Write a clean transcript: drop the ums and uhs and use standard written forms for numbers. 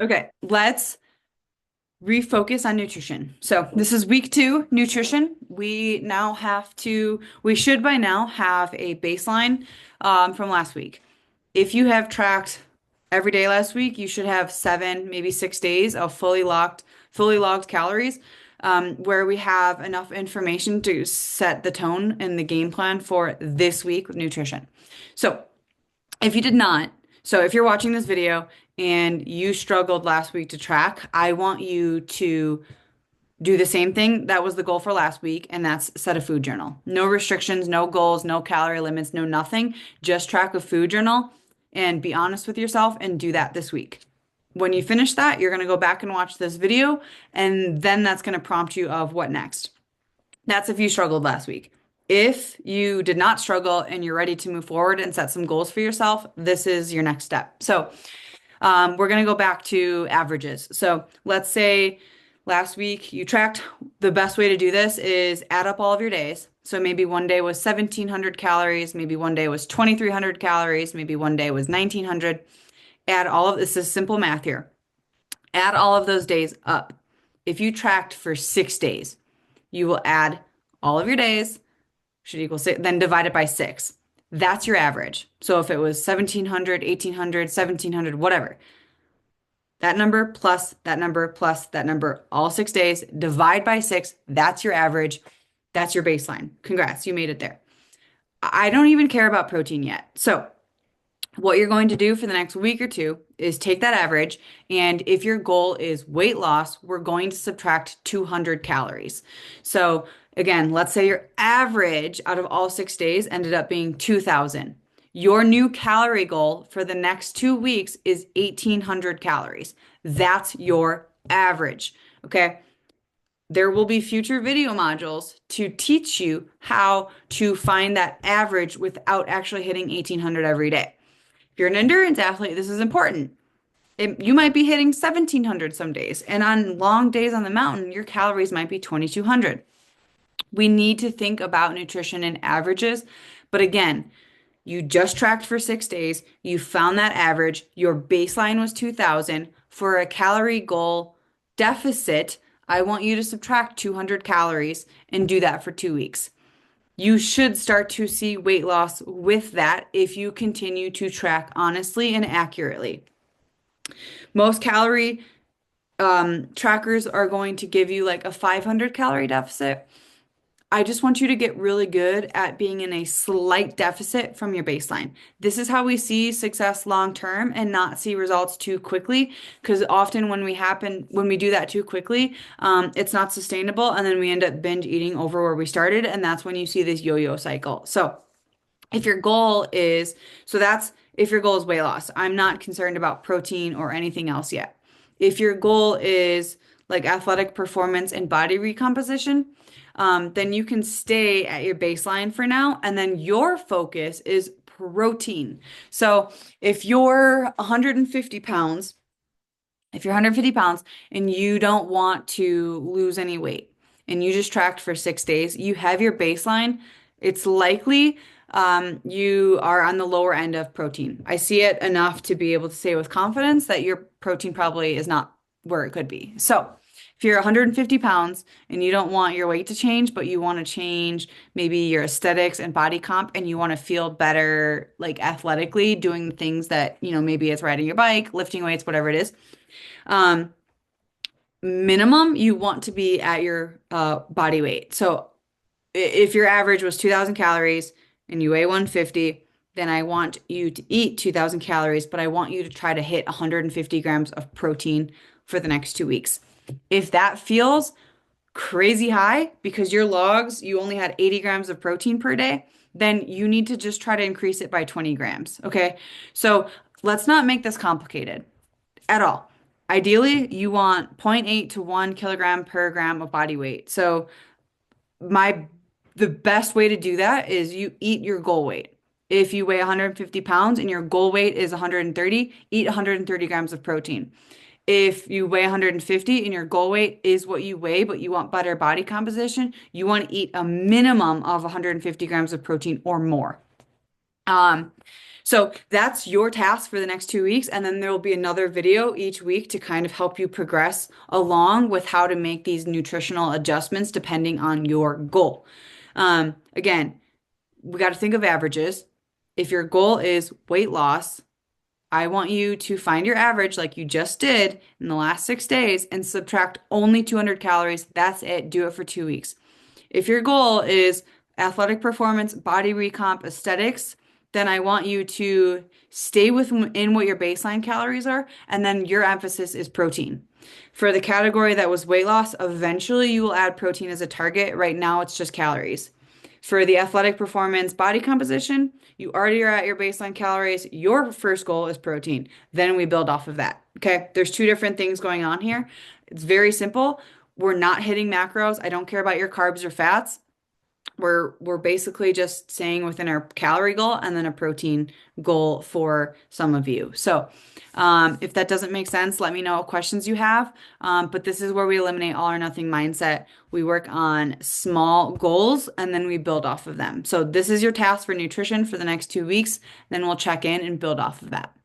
Okay, let's refocus on nutrition. So this is week two, nutrition. We should by now have a baseline from last week. If you have tracked every day last week, you should have 7, maybe 6 days of fully logged calories, where we have enough information to set the tone and the game plan for this week with nutrition. So if you did not, so if you're watching this video and you struggled last week to track, I want you to do the same thing. That was the goal for last week, and that's set a food journal. No restrictions, no goals, no calorie limits, no nothing. Just track a food journal and be honest with yourself and do that this week. When you finish that, you're going to go back and watch this video, and then that's going to prompt you of what next. That's if you struggled last week. If you did not struggle and you're ready to move forward and set some goals for yourself, this is your next step. So, we're going to go back to averages. So, let's say last week you tracked. The best way to do this is add up all of your days. So, maybe one day was 1,700 calories, maybe one day was 2,300 calories, maybe one day was 1,900. Add all of this is simple math here. Add all of those days up. If you tracked for 6 days, you will add all of your days, should equal six, then divide it by six. That's your average. So if it was 1,700, 1,800, 1,700, whatever, that number plus that number plus that number, all 6 days, divide by six, that's your average. That's your baseline. Congrats, you made it there. I don't even care about protein yet. So what you're going to do for the next week or two is take that average, and if your goal is weight loss, we're going to subtract 200 calories. So again, let's say your average out of all 6 days ended up being 2,000. Your new calorie goal for the next 2 weeks is 1,800 calories. That's your average. Okay. There will be future video modules to teach you how to find that average without actually hitting 1,800 every day. If you're an endurance athlete, this is important. You might be hitting 1,700 some days, and on long days on the mountain, your calories might be 2,200. We need to think about nutrition in averages, but again, you just tracked for 6 days, you found that average, your baseline was 2,000. For a calorie goal deficit, I want you to subtract 200 calories and do that for 2 weeks. You should start to see weight loss with that if you continue to track honestly and accurately. Most calorie trackers are going to give you like a 500 calorie deficit. I just want you to get really good at being in a slight deficit from your baseline. This is how we see success long term and not see results too quickly. Because often when we do that too quickly, it's not sustainable, and then we end up binge eating over where we started, and that's when you see this yo-yo cycle. So if your goal is, so that's if your goal is weight loss. I'm not concerned about protein or anything else yet. If your goal is like athletic performance and body recomposition, then you can stay at your baseline for now. And then your focus is protein. So if you're 150 pounds, if you're 150 pounds and you don't want to lose any weight and you just tracked for 6 days, you have your baseline. It's likely you are on the lower end of protein. I see it enough to be able to say with confidence that your protein probably is not where it could be. So if you're 150 pounds and you don't want your weight to change, but you want to change maybe your aesthetics and body comp, and you want to feel better, like athletically, doing things that, maybe it's riding your bike, lifting weights, whatever it is. Um, Minimum, you want to be at your body weight. So if your average was 2,000 calories and you weigh 150, then I want you to eat 2,000 calories, but I want you to try to hit 150 grams of protein for the next 2 weeks. If that feels crazy high because your logs, you only had 80 grams of protein per day, then you need to just try to increase it by 20 grams. Okay. So let's not make this complicated at all. Ideally, you want zero point 0.8 to 1 kilogram per gram of body weight. So my the best way to do that is you eat your goal weight. If you weigh 150 pounds and your goal weight is 130, eat 130 grams of protein. If you weigh 150 and your goal weight is what you weigh, but you want better body composition, you want to eat a minimum of 150 grams of protein or more. Um, So that's your task for the next 2 weeks. And then there will be another video each week to kind of help you progress along with how to make these nutritional adjustments depending on your goal. Again, we got to think of averages. If your goal is weight loss, I want you to find your average like you just did in the last 6 days and subtract only 200 calories. That's it. Do it for 2 weeks. If your goal is athletic performance, body recomp, aesthetics, then I want you to stay within what your baseline calories are, and then your emphasis is protein. For the category that was weight loss, eventually you will add protein as a target. Right now, it's just calories. For the athletic performance body composition, you already are at your baseline calories. Your first goal is protein. Then we build off of that. Okay. There's two different things going on here. It's very simple. We're not hitting macros. I don't care about your carbs or fats. We're basically just staying within our calorie goal and then a protein goal for some of you. So, if that doesn't make sense, let me know what questions you have. But this is where we eliminate all or nothing mindset. We work on small goals and then we build off of them. So this is your task for nutrition for the next 2 weeks. Then we'll check in and build off of that.